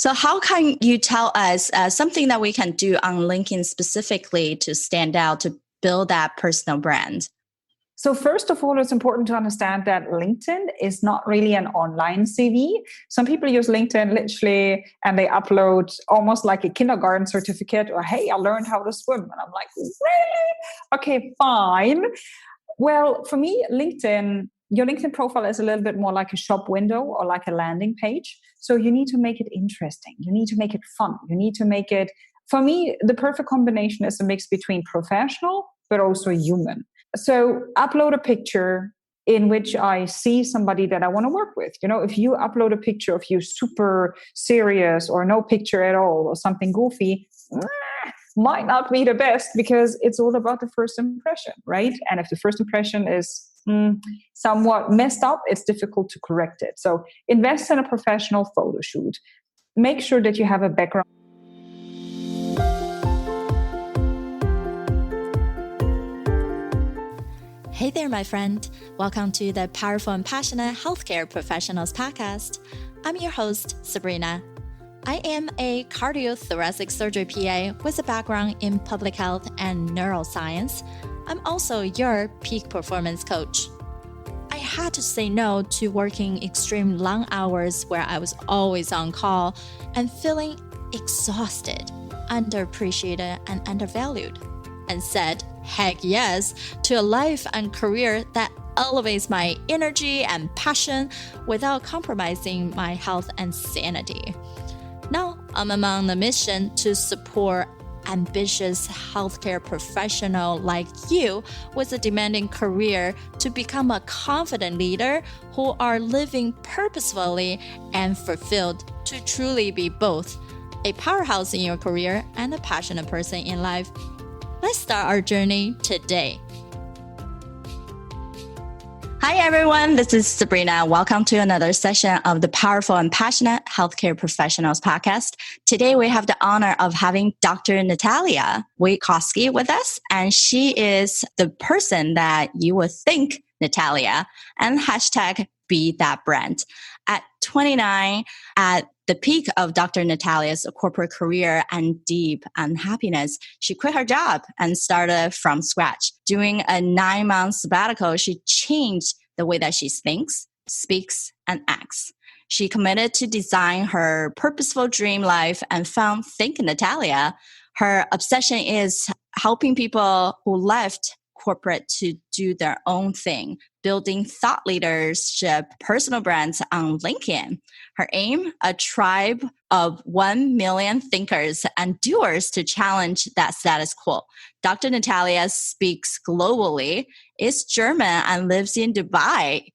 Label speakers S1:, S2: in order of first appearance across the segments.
S1: So how can you tell us something that we can do on LinkedIn specifically to stand out, to build that personal brand?
S2: So first of all, it's important to understand that LinkedIn is not really an online CV. Some people use LinkedIn literally and they upload almost like a kindergarten certificate or, hey, I learned how to swim. And I'm like, really? Okay, fine. Well, for me, your LinkedIn profile is a little bit more like a shop window or like a landing page. So you need to make it interesting. You need to make it fun. You need to make it, for me, the perfect combination is a mix between professional, but also human. So upload a picture in which I see somebody that I want to work with. If you upload a picture of you super serious or no picture at all or something goofy, might not be the best because it's all about the first impression, right? And if the first impression is somewhat messed up, it's difficult to correct it. So invest in a professional photo shoot. Make sure that you have a background.
S1: Hey there, my friend. Welcome to the Powerful and Passionate Healthcare Professionals Podcast. I'm your host, Sabrina. I am a cardiothoracic surgery PA with a background in public health and neuroscience. I'm also your peak performance coach. I had to say no to working extreme long hours where I was always on call and feeling exhausted, underappreciated, and undervalued, and said heck yes to a life and career that elevates my energy and passion without compromising my health and sanity. Now, I'm on the mission to support ambitious healthcare professional like you with a demanding career to become a confident leader who are living purposefully and fulfilled to truly be both a powerhouse in your career and a passionate person in life. Let's start our journey today. Hi, everyone. This is Sabrina. Welcome to another session of the Powerful and Passionate Healthcare Professionals Podcast. Today, we have the honor of having Dr. Natalia Wiechowski with us, and she is the person that you would think Natalia, and hashtag be that brand. At 29, at the peak of Dr. Natalia's corporate career and deep unhappiness, she quit her job and started from scratch. During a 9-month sabbatical, she changed the way that she thinks, speaks, and acts. She committed to design her purposeful dream life and found Think Natalia. Her obsession is helping people who left corporate to do their own thing, building thought leadership, personal brands on LinkedIn. Her aim, a tribe of 1 million thinkers and doers to challenge that status quo. Dr. Natalia speaks globally, is German, and lives in Dubai.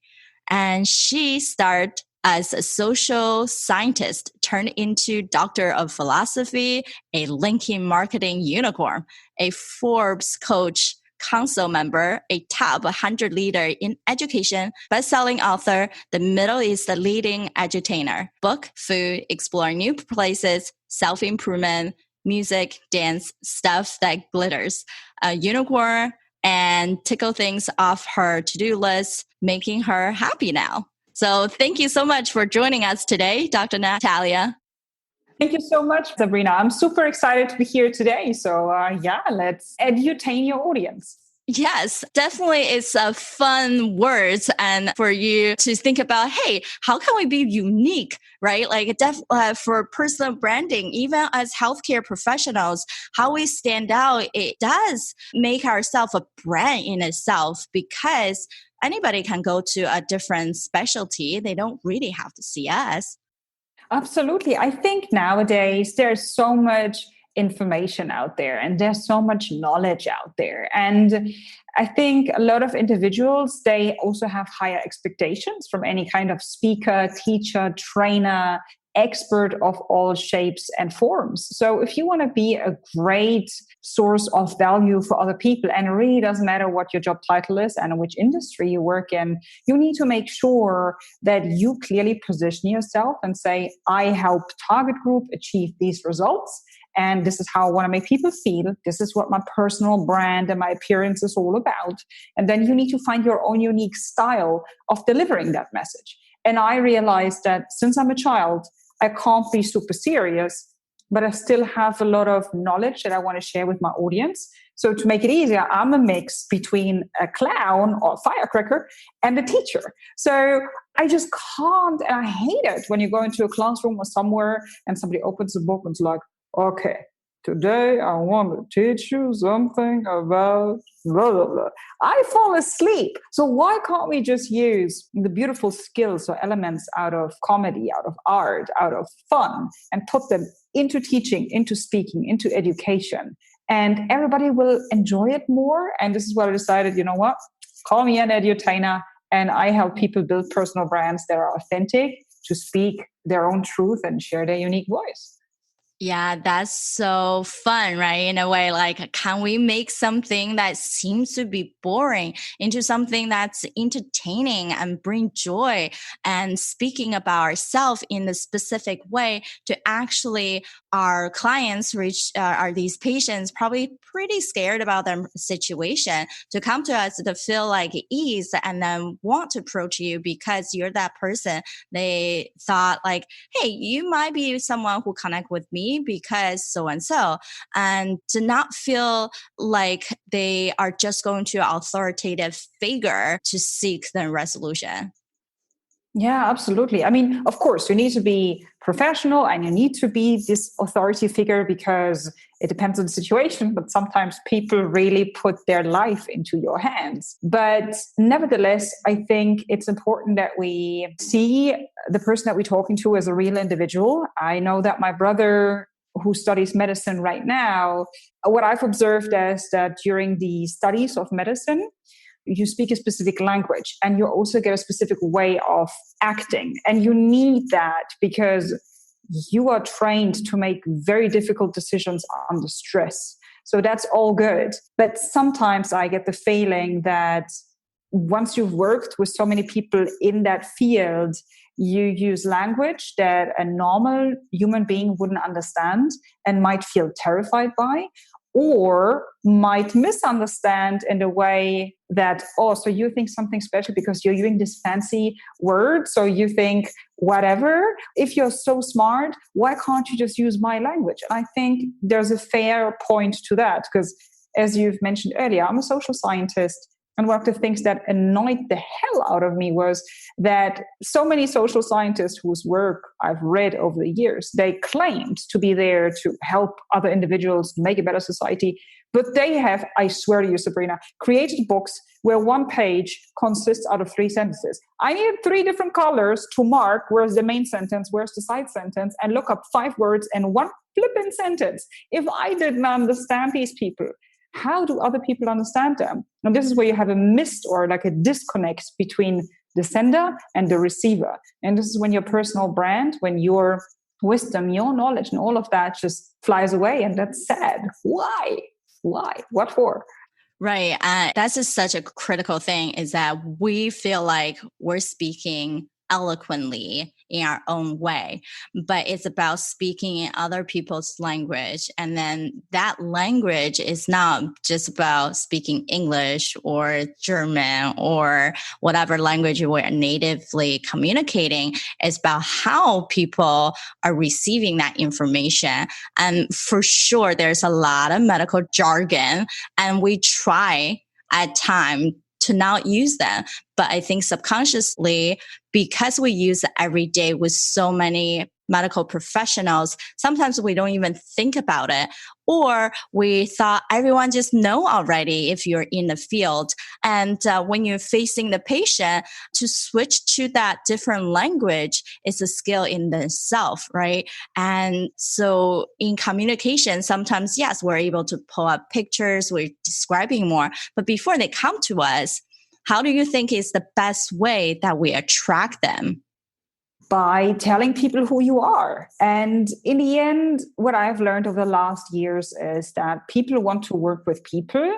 S1: And she started as a social scientist, turned into doctor of philosophy, a LinkedIn marketing unicorn, a Forbes coach council member, a top 100 leader in education, best-selling author, the Middle East leading edutainer, book, food, exploring new places, self-improvement, music, dance, stuff that glitters, a unicorn, and tickle things off her to-do list, making her happy now. So thank you so much for joining us today, Dr. Natalia.
S2: Thank you so much, Sabrina. I'm super excited to be here today. So let's edutain your audience.
S1: Yes, definitely. It's a fun words and for you to think about, hey, how can we be unique, right? Like for personal branding, even as healthcare professionals, how we stand out, it does make ourselves a brand in itself because anybody can go to a different specialty. They don't really have to see us.
S2: Absolutely. I think nowadays there's so much information out there and there's so much knowledge out there. And I think a lot of individuals, they also have higher expectations from any kind of speaker, teacher, trainer, expert of all shapes and forms. So if you want to be a great source of value for other people, and it really doesn't matter what your job title is and in which industry you work in, you need to make sure that you clearly position yourself and say, I help target group achieve these results. And this is how I want to make people feel. This is what my personal brand and my appearance is all about. And then you need to find your own unique style of delivering that message. And I realized that since I'm a child, I can't be super serious, but I still have a lot of knowledge that I want to share with my audience. So to make it easier, I'm a mix between a clown or a firecracker and a teacher. So I just can't, and I hate it when you go into a classroom or somewhere and somebody opens a book and it's like, okay, today I want to teach you something about blah, blah, blah. I fall asleep. So why can't we just use the beautiful skills or elements out of comedy, out of art, out of fun, and put them into teaching, into speaking, into education? And everybody will enjoy it more. And this is what I decided, you know what? Call me an edutainer. And I help people build personal brands that are authentic, to speak their own truth and share their unique voice.
S1: Yeah, that's so fun, right? In a way, like, can we make something that seems to be boring into something that's entertaining and bring joy, and speaking about ourselves in a specific way to actually our clients are these patients probably pretty scared about their situation to come to us to feel like ease and then want to approach you because you're that person. They thought like, hey, you might be someone who connect with me because so and so, and to not feel like they are just going to an authoritative figure to seek the resolution.
S2: Yeah, absolutely. I mean, of course, you need to be professional and you need to be this authority figure because it depends on the situation, but sometimes people really put their life into your hands. But nevertheless, I think it's important that we see the person that we're talking to as a real individual. I know that my brother, who studies medicine right now, what I've observed is that during the studies of medicine, you speak a specific language and you also get a specific way of acting. And you need that because you are trained to make very difficult decisions under stress. So that's all good. But sometimes I get the feeling that once you've worked with so many people in that field, you use language that a normal human being wouldn't understand and might feel terrified by, or might misunderstand in a way that, oh, so you think something special because you're using this fancy word. So you think whatever, if you're so smart, why can't you just use my language? And I think there's a fair point to that because, as you've mentioned earlier, I'm a social scientist. And one of the things that annoyed the hell out of me was that so many social scientists whose work I've read over the years, they claimed to be there to help other individuals make a better society. But they have, I swear to you, Sabrina, created books where one page consists out of 3 sentences. I needed 3 different colors to mark where's the main sentence, where's the side sentence, and look up 5 words in one flippant sentence. If I didn't understand these people, how do other people understand them? And this is where you have a mist or like a disconnect between the sender and the receiver. And this is when your personal brand, when your wisdom, your knowledge, and all of that just flies away. And that's sad. Why? What for?
S1: Right. That's just such a critical thing, is that we feel like we're speaking eloquently in our own way, but it's about speaking in other people's language. And then that language is not just about speaking English or German or whatever language you were natively communicating. It's about how people are receiving that information. And for sure, there's a lot of medical jargon, and we try at times to not use them. But I think subconsciously, because we use it every day with so many medical professionals, sometimes we don't even think about it. Or we thought everyone just know already if you're in the field. And when you're facing the patient, to switch to that different language is a skill in itself, right? And so in communication, sometimes, yes, we're able to pull up pictures, we're describing more. But before they come to us, how do you think is the best way that we attract them?
S2: By telling people who you are. And in the end, what I've learned over the last years is that people want to work with people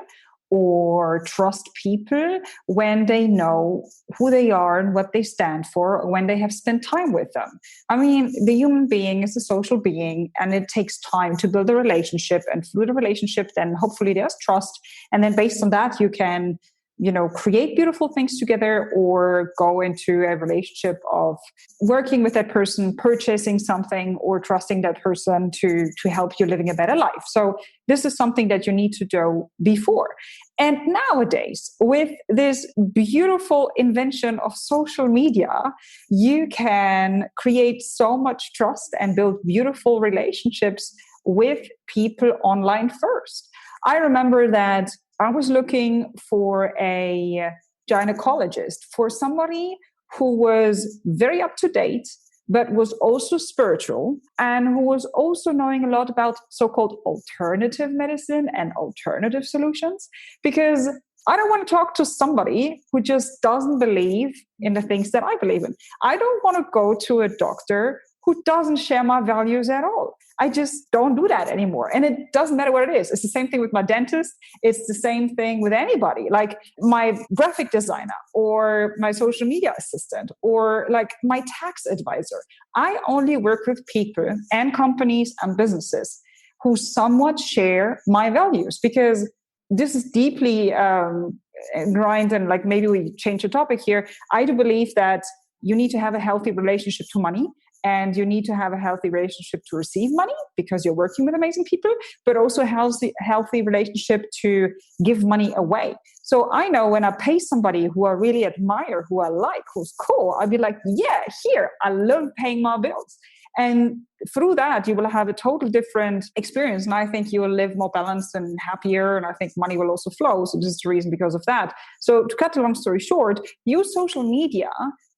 S2: or trust people when they know who they are and what they stand for, when they have spent time with them. I mean, the human being is a social being, and it takes time to build a relationship. And through the relationship, then hopefully there's trust. And then based on that, you can create beautiful things together or go into a relationship of working with that person, purchasing something, or trusting that person to help you living a better life. So this is something that you need to do before. And nowadays, with this beautiful invention of social media, you can create so much trust and build beautiful relationships with people online first. I remember that I was looking for a gynecologist, for somebody who was very up to date, but was also spiritual and who was also knowing a lot about so-called alternative medicine and alternative solutions. Because I don't want to talk to somebody who just doesn't believe in the things that I believe in. I don't want to go to a doctor who doesn't share my values at all. I just don't do that anymore. And it doesn't matter what it is. It's the same thing with my dentist. It's the same thing with anybody, like my graphic designer or my social media assistant or like my tax advisor. I only work with people and companies and businesses who somewhat share my values, because this is deeply ingrained. And like, maybe we change the topic here. I do believe that you need to have a healthy relationship to money. And you need to have a healthy relationship to receive money because you're working with amazing people, but also a healthy relationship to give money away. So I know when I pay somebody who I really admire, who I like, who's cool, I'll be like, yeah, here, I love paying my bills. And through that, you will have a total different experience. And I think you will live more balanced and happier. And I think money will also flow. So this is the reason because of that. So to cut a long story short, use social media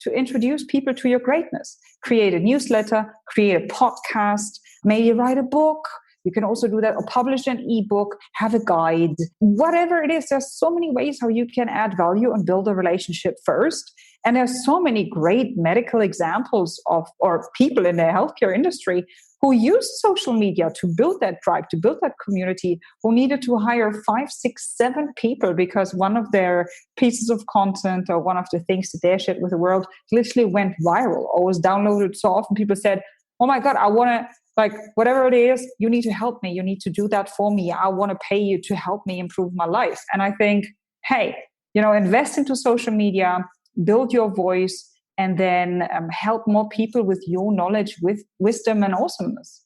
S2: to introduce people to your greatness. Create a newsletter, create a podcast, maybe write a book. You can also do that or publish an ebook, have a guide, whatever it is. There's so many ways how you can add value and build a relationship first. And there's so many great medical examples of or people in the healthcare industry who used social media to build that tribe, to build that community, who needed to hire 5, 6, 7 people because one of their pieces of content or one of the things that they shared with the world literally went viral or was downloaded so often. People said, oh my God, I want to, like, whatever it is, you need to help me. You need to do that for me. I want to pay you to help me improve my life. And I think, hey, invest into social media, build your voice, and then help more people with your knowledge, with wisdom and awesomeness.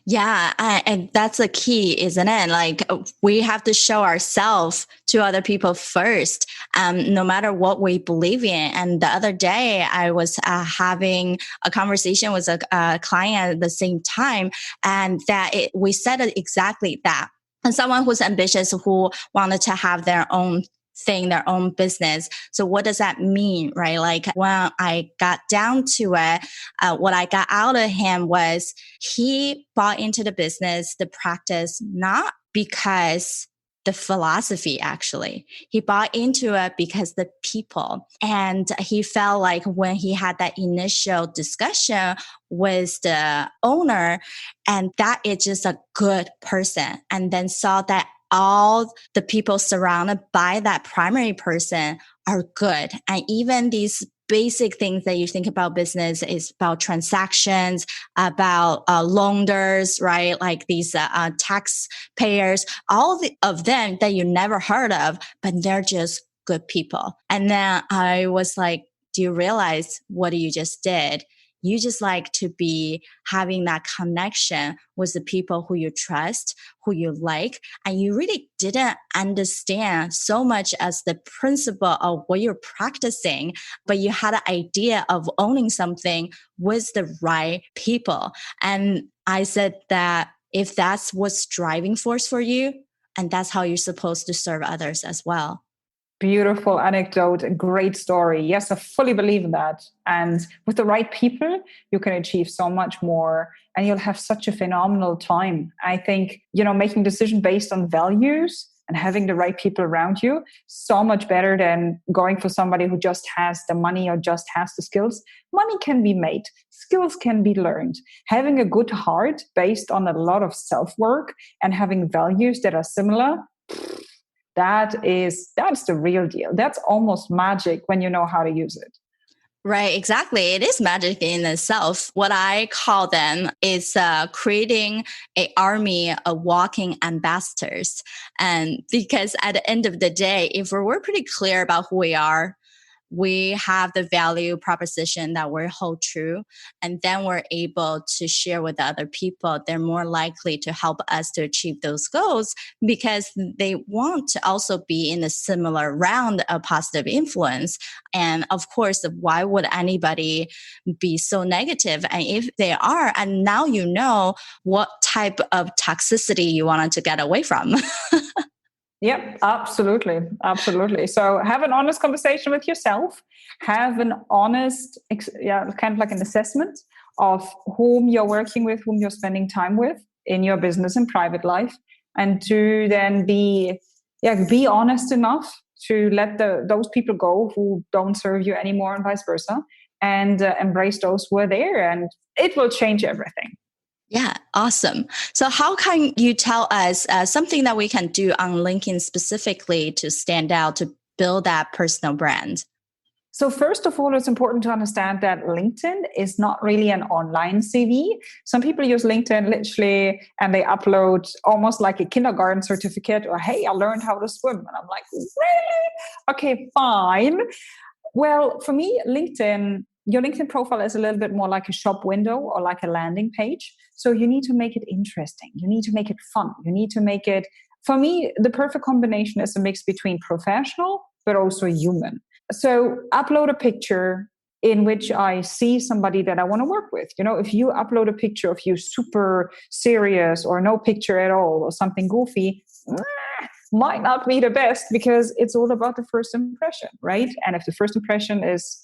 S1: Yeah, and that's the key, isn't it? Like, we have to show ourselves to other people first, no matter what we believe in. And the other day, I was having a conversation with a client at the same time, and we said exactly that. And someone who's ambitious, who wanted to have their own thing, their own business. So what does that mean, right? Like, when I got down to it, what I got out of him was he bought into the business, the practice, not because the philosophy, actually. He bought into it because the people. And he felt like when he had that initial discussion with the owner, and that is just a good person, and then saw that all the people surrounded by that primary person are good. And even these basic things that you think about business is about transactions, about loaners, right? Like these taxpayers, all of them that you never heard of, but they're just good people. And then I was like, do you realize what you just did? You just like to be having that connection with the people who you trust, who you like, and you really didn't understand so much as the principle of what you're practicing, but you had an idea of owning something with the right people. And I said that if that's what's driving force for you, and that's how you're supposed to serve others as well.
S2: Beautiful anecdote, great story. Yes, I fully believe in that. And with the right people, you can achieve so much more and you'll have such a phenomenal time. I think, making decisions based on values and having the right people around you, so much better than going for somebody who just has the money or just has the skills. Money can be made. Skills can be learned. Having a good heart based on a lot of self-work and having values that are similar, that's the real deal. That's almost magic when you know how to use it.
S1: Right, exactly. It is magic in itself. What I call them is creating an army of walking ambassadors. And because at the end of the day, if we're pretty clear about who we are, we have the value proposition that we hold true, and then we're able to share with other people, they're more likely to help us to achieve those goals because they want to also be in a similar round of positive influence. And of course, why would anybody be so negative? And if they are, and now you know what type of toxicity you wanted to get away from.
S2: Yep, absolutely. Absolutely. So have an honest conversation with yourself, have an honest, kind of like an assessment of whom you're working with, whom you're spending time with in your business and private life, and to then be honest enough to let those people go who don't serve you anymore and vice versa, and embrace those who are there, and it will change everything.
S1: Yeah, awesome. So how can you tell us something that we can do on LinkedIn specifically to stand out, to build that personal brand?
S2: So first of all, it's important to understand that LinkedIn is not really an online CV. Some people use LinkedIn literally and they upload almost like a kindergarten certificate or, hey, I learned how to swim. And I'm like, really? Okay, fine. Well, for me, your LinkedIn profile is a little bit more like a shop window or like a landing page. So you need to make it interesting. You need to make it fun. You need to make it, for me, the perfect combination is a mix between professional, but also human. So upload a picture in which I see somebody that I want to work with. You know, if you upload a picture of you super serious or no picture at all or something goofy, might not be the best because it's all about the first impression, right? And if the first impression is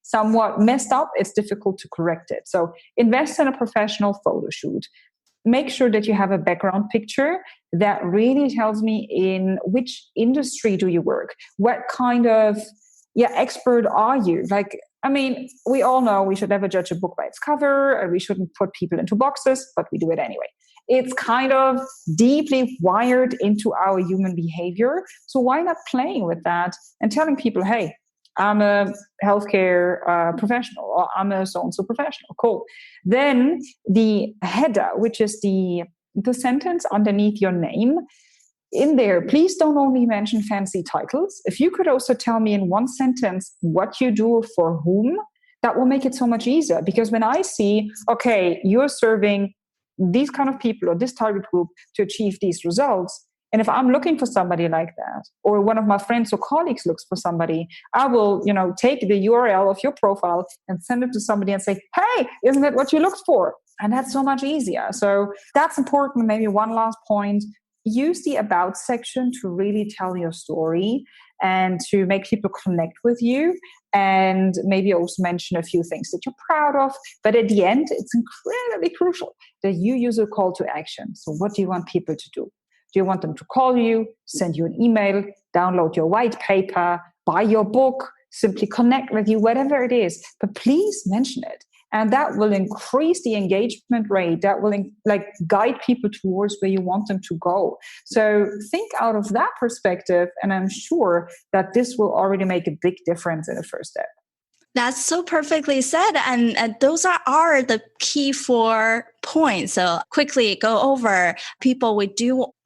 S2: somewhat messed up, it's difficult to correct it. So invest in a professional photo shoot. Make sure that you have a background picture that really tells me in which industry do you work? What kind of expert are you? Like, I mean, we all know we should never judge a book by its cover, and we shouldn't put people into boxes, but we do it anyway. It's kind of deeply wired into our human behavior. So why not playing with that and telling people, hey, I'm a healthcare professional, or I'm a so-and-so professional. Cool. Then the header, which is the sentence underneath your name, in there, please don't only mention fancy titles. If you could also tell me in one sentence what you do for whom, that will make it so much easier. Because when I see, okay, you're serving these kind of people or this target group to achieve these results, and if I'm looking for somebody like that, or one of my friends or colleagues looks for somebody, I will, take the URL of your profile and send it to somebody and say, hey, isn't that what you looked for? And that's so much easier. So that's important. Maybe one last point, use the about section to really tell your story and to make people connect with you. And maybe also mention a few things that you're proud of. But at the end, it's incredibly crucial that you use a call to action. So what do you want people to do? Do you want them to call you, send you an email, download your white paper, buy your book, simply connect with you, whatever it is? But please mention it. And that will increase the engagement rate. That will guide people towards where you want them to go. So think out of that perspective. And I'm sure that this will already make a big difference in the first step.
S1: That's so perfectly said. And those are the key 4 points. So quickly go over people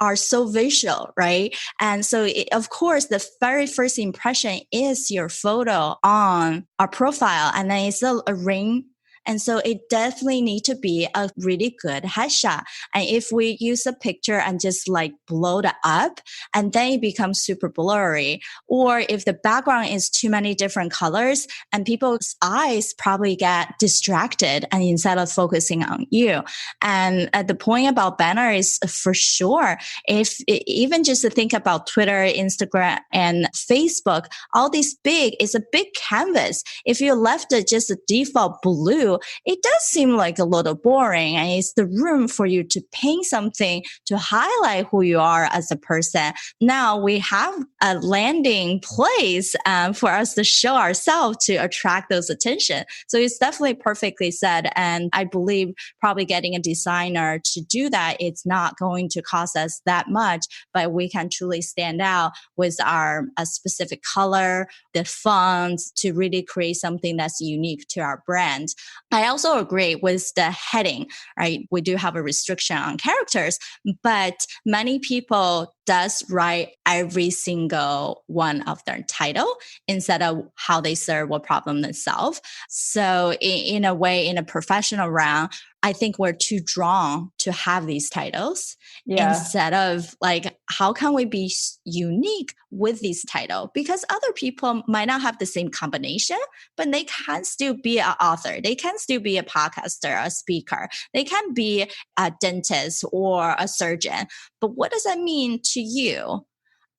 S1: are so visual, right? And so of course, the very first impression is your photo on our profile, and then it's a ring. And so it definitely need to be a really good headshot. And if we use a picture and just blow it up, and then it becomes super blurry, or if the background is too many different colors, and people's eyes probably get distracted and instead of focusing on you. And the point about banner is for sure, if even just to think about Twitter, Instagram, and Facebook, all these it's a big canvas. If you left it just a default blue, you, it does seem like a little boring, and it's the room for you to paint something to highlight who you are as a person. Now we have a landing place for us to show ourselves to attract those attention. So it's definitely perfectly said. And I believe probably getting a designer to do that, it's not going to cost us that much, but we can truly stand out with our specific color, the fonts, to really create something that's unique to our brand. I also agree with the heading, right? We do have a restriction on characters, but many people does write every single one of their title instead of how they serve what problem they solve. So in a way, in a professional realm, I think we're too drawn to have these titles instead of like, how can we be unique with this title? Because other people might not have the same combination, but they can still be an author. They can still be a podcaster, a speaker. They can be a dentist or a surgeon. But what does that mean to you?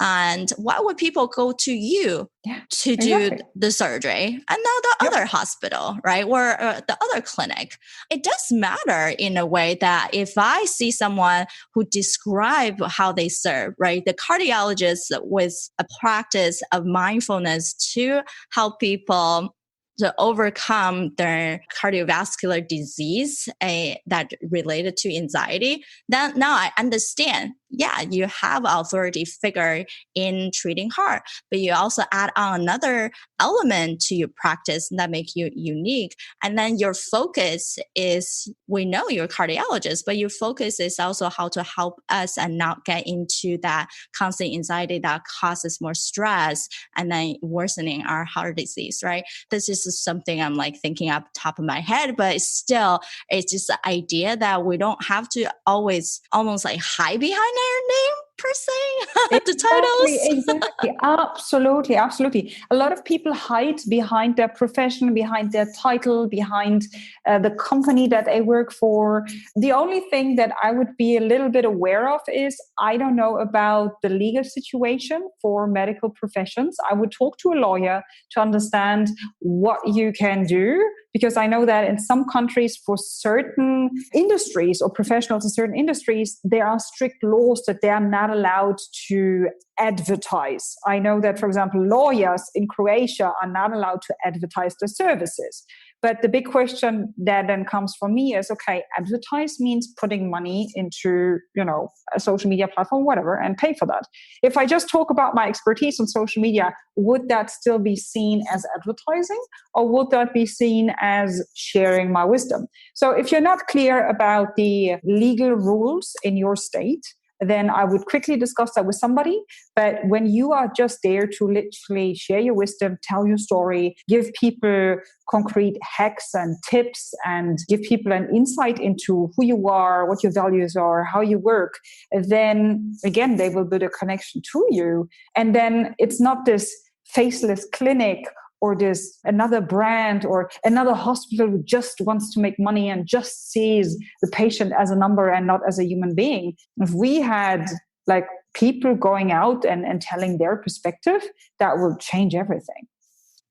S1: And why would people go to you to do the surgery and not the other hospital, right? Or the other clinic? It does matter in a way that if I see someone who describe how they serve, right? The cardiologist with a practice of mindfulness to help people to overcome their cardiovascular disease that related to anxiety, then now I understand. Yeah, you have authority figure in treating heart, but you also add on another element to your practice that make you unique. And then your focus is, we know you're a cardiologist, but your focus is also how to help us and not get into that constant anxiety that causes more stress and then worsening our heart disease, right? This is something I'm like thinking up top of my head, but still, it's just the idea that we don't have to always almost like hide behind our name per se, the titles.
S2: Exactly. Absolutely. A lot of people hide behind their profession, behind their title, behind the company that they work for. The only thing that I would be a little bit aware of is I don't know about the legal situation for medical professions. I would talk to a lawyer to understand what you can do, because I know that in some countries for certain industries or professionals in certain industries, there are strict laws that they are not allowed to advertise. I know that, for example, lawyers in Croatia are not allowed to advertise their services. But the big question that then comes from me is, okay, advertise means putting money into, a social media platform, whatever, and pay for that. If I just talk about my expertise on social media, would that still be seen as advertising, or would that be seen as sharing my wisdom? So if you're not clear about the legal rules in your state, then I would quickly discuss that with somebody. But when you are just there to literally share your wisdom, tell your story, give people concrete hacks and tips, and give people an insight into who you are, what your values are, how you work, then again, they will build a connection to you. And then it's not this faceless clinic or this another brand or another hospital who just wants to make money and just sees the patient as a number and not as a human being. If we had like people going out and telling their perspective, that will change everything.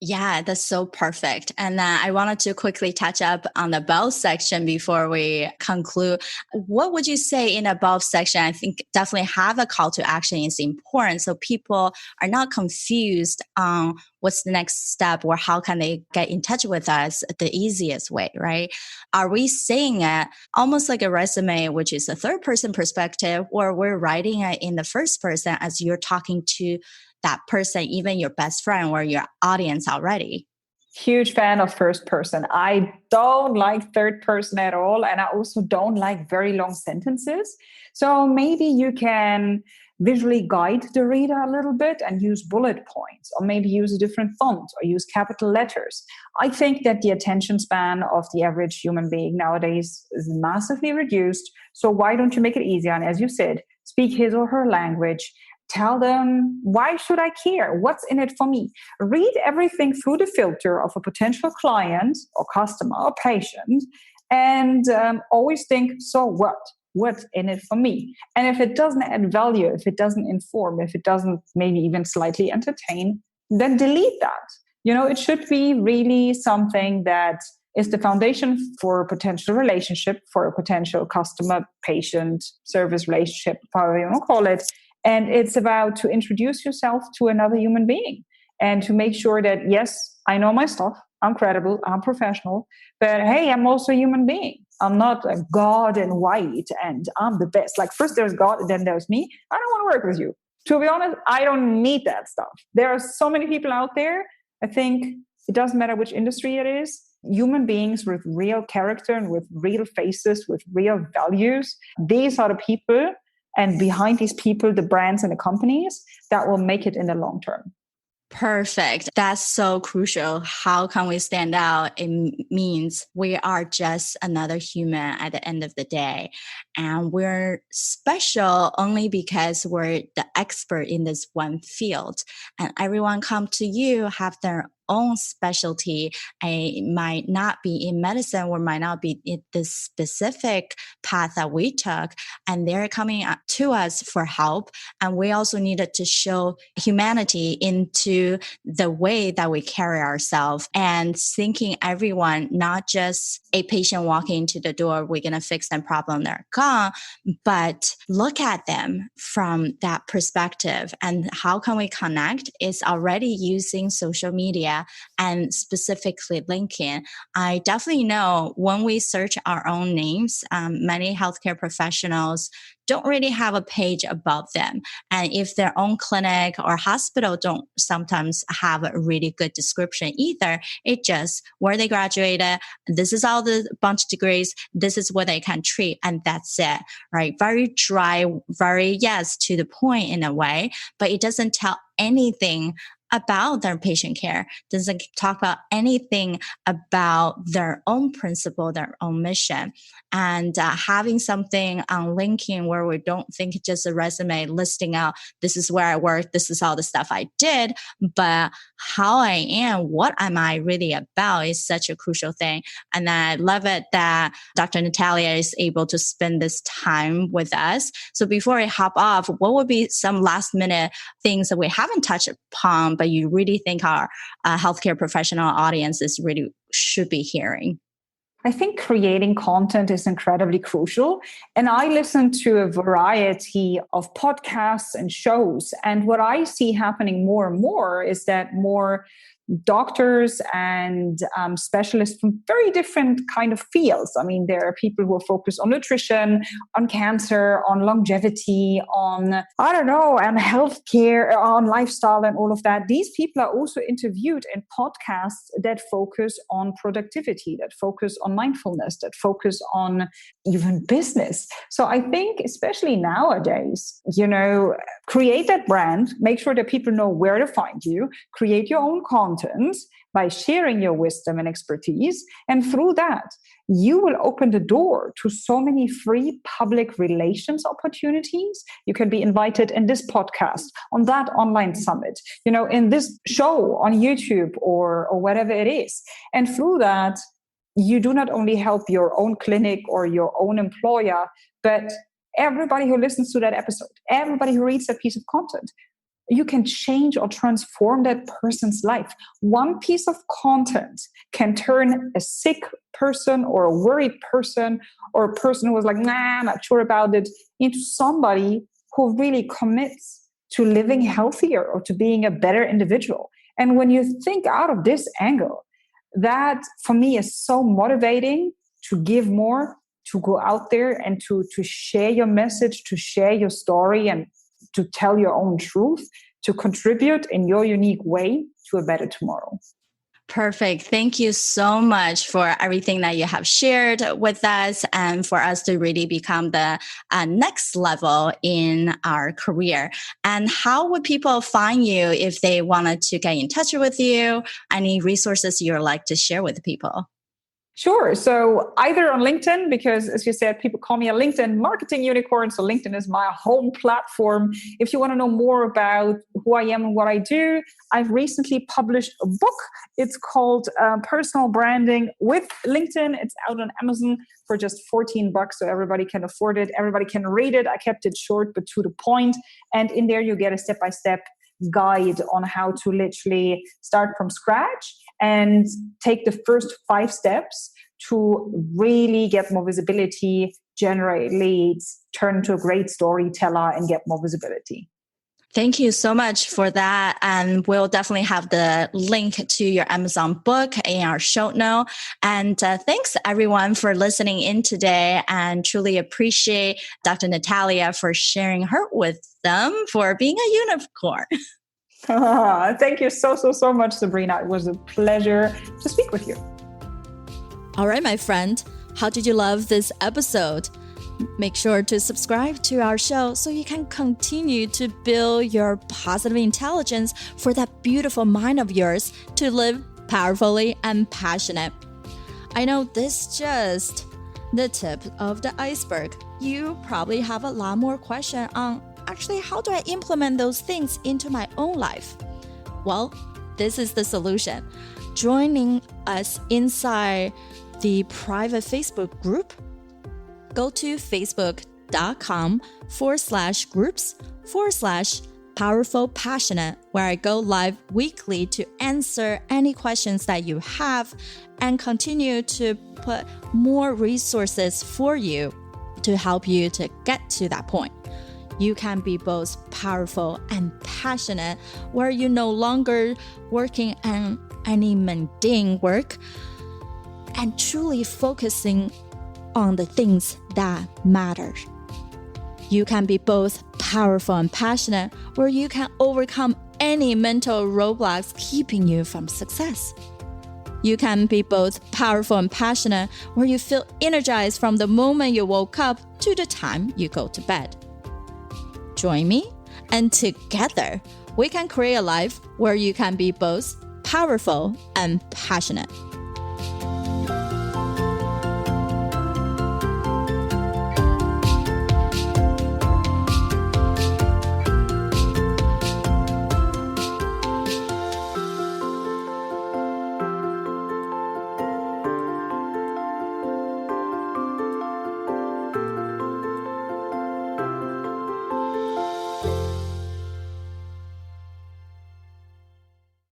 S1: Yeah, that's so perfect. And I wanted to quickly touch up on the above section before we conclude. What would you say in above section? I think definitely have a call to action is important, so people are not confused on what's the next step or how can they get in touch with us the easiest way, right? Are we saying it almost like a resume, which is a third person perspective, or we're writing it in the first person as you're talking to that person, even your best friend or your audience already?
S2: Huge fan of first person. I don't like third person at all. And I also don't like very long sentences. So maybe you can visually guide the reader a little bit and use bullet points, or maybe use a different font or use capital letters. I think that the attention span of the average human being nowadays is massively reduced. So why don't you make it easier? And as you said, speak his or her language. Tell them, why should I care? What's in it for me? Read everything through the filter of a potential client or customer or patient, and always think, so what? What's in it for me? And if it doesn't add value, if it doesn't inform, if it doesn't maybe even slightly entertain, then delete that. It should be really something that is the foundation for a potential relationship, for a potential customer-patient service relationship, however you want to call it. And it's about to introduce yourself to another human being and to make sure that, yes, I know my stuff, I'm credible, I'm professional, but hey, I'm also a human being. I'm not a God in white and I'm the best. Like first there's God and then there's me. I don't want to work with you. To be honest, I don't need that stuff. There are so many people out there. I think it doesn't matter which industry it is. Human beings with real character and with real faces, with real values. These are the people, and behind these people, the brands and the companies that will make it in the long term.
S1: Perfect. That's so crucial. How can we stand out? It means we are just another human at the end of the day. And we're special only because we're the expert in this one field. And everyone come to you have their own specialty. It might not be in medicine or might not be in this specific path that we took. And they're coming to us for help. And we also needed to show humanity into the way that we carry ourselves and thinking everyone, not just a patient walking into the door, we're going to fix their problem, they're gone, but look at them from that perspective. And how can we connect? It's already using social media and specifically LinkedIn. I definitely know when we search our own names, many healthcare professionals don't really have a page about them. And if their own clinic or hospital don't sometimes have a really good description either, it just where they graduated, this is all the bunch of degrees, this is what they can treat, and that's it, right? Very dry, very, yes, to the point in a way, but it doesn't tell anything about their patient care, doesn't talk about anything about their own principle, their own mission. And having something on LinkedIn where we don't think just a resume listing out, this is where I work, this is all the stuff I did, but how I am, what am I really about is such a crucial thing. And I love it that Dr. Natalia is able to spend this time with us. So before I hop off, what would be some last minute things that we haven't touched upon, but you really think our healthcare professional audiences really should be hearing?
S2: I think creating content is incredibly crucial. And I listen to a variety of podcasts and shows. And what I see happening more and more is that more doctors and specialists from very different kind of fields. I mean, there are people who are focused on nutrition, on cancer, on longevity, on, I don't know, on healthcare, on lifestyle and all of that. These people are also interviewed in podcasts that focus on productivity, that focus on mindfulness, that focus on even business. So I think, especially nowadays, create that brand, make sure that people know where to find you, create your own content by sharing your wisdom and expertise. And through that, you will open the door to so many free public relations opportunities. You can be invited in this podcast, on that online summit, in this show on YouTube or whatever it is. And through that, you do not only help your own clinic or your own employer, but everybody who listens to that episode, everybody who reads that piece of content. You can change or transform that person's life. One piece of content can turn a sick person or a worried person or a person who was like, I'm not sure about it, into somebody who really commits to living healthier or to being a better individual. And when you think out of this angle, that for me is so motivating to give more, to go out there and to share your message, to share your story and to tell your own truth, to contribute in your unique way to a better tomorrow.
S1: Perfect. Thank you so much for everything that you have shared with us and for us to really become the next level in our career. And how would people find you if they wanted to get in touch with you? Any resources you'd like to share with people?
S2: Sure. So either on LinkedIn, because as you said, people call me a LinkedIn marketing unicorn. So LinkedIn is my home platform. If you want to know more about who I am and what I do, I've recently published a book. It's called Personal Branding with LinkedIn. It's out on Amazon for just $14. So everybody can afford it. Everybody can read it. I kept it short, but to the point. And in there, you get a step-by-step guide on how to literally start from scratch and take the first 5 steps to really get more visibility, generate leads, turn into a great storyteller, and get more visibility.
S1: Thank you so much for that. And we'll definitely have the link to your Amazon book in our show note. And thanks everyone for listening in today, and truly appreciate Dr. Natalia for sharing her wisdom, for being a unicorn.
S2: Thank you so much, Sabrina. It was a pleasure to speak with you.
S1: All right, my friend, how did you love this episode? Make sure to subscribe to our show so you can continue to build your positive intelligence for that beautiful mind of yours to live powerfully and passionate. I know this is just the tip of the iceberg. You probably have a lot more questions on actually how do I implement those things into my own life? Well, this is the solution. Joining us inside the private Facebook group, go to facebook.com/groups/powerful passionate, where I go live weekly to answer any questions that you have and continue to put more resources for you to help you to get to that point. You can be both powerful and passionate, where you're no longer working on any mundane work and truly focusing on the things that matter. You can be both powerful and passionate, where you can overcome any mental roadblocks keeping you from success. You can be both powerful and passionate, where you feel energized from the moment you woke up to the time you go to bed. Join me, and together we can create a life where you can be both powerful and passionate.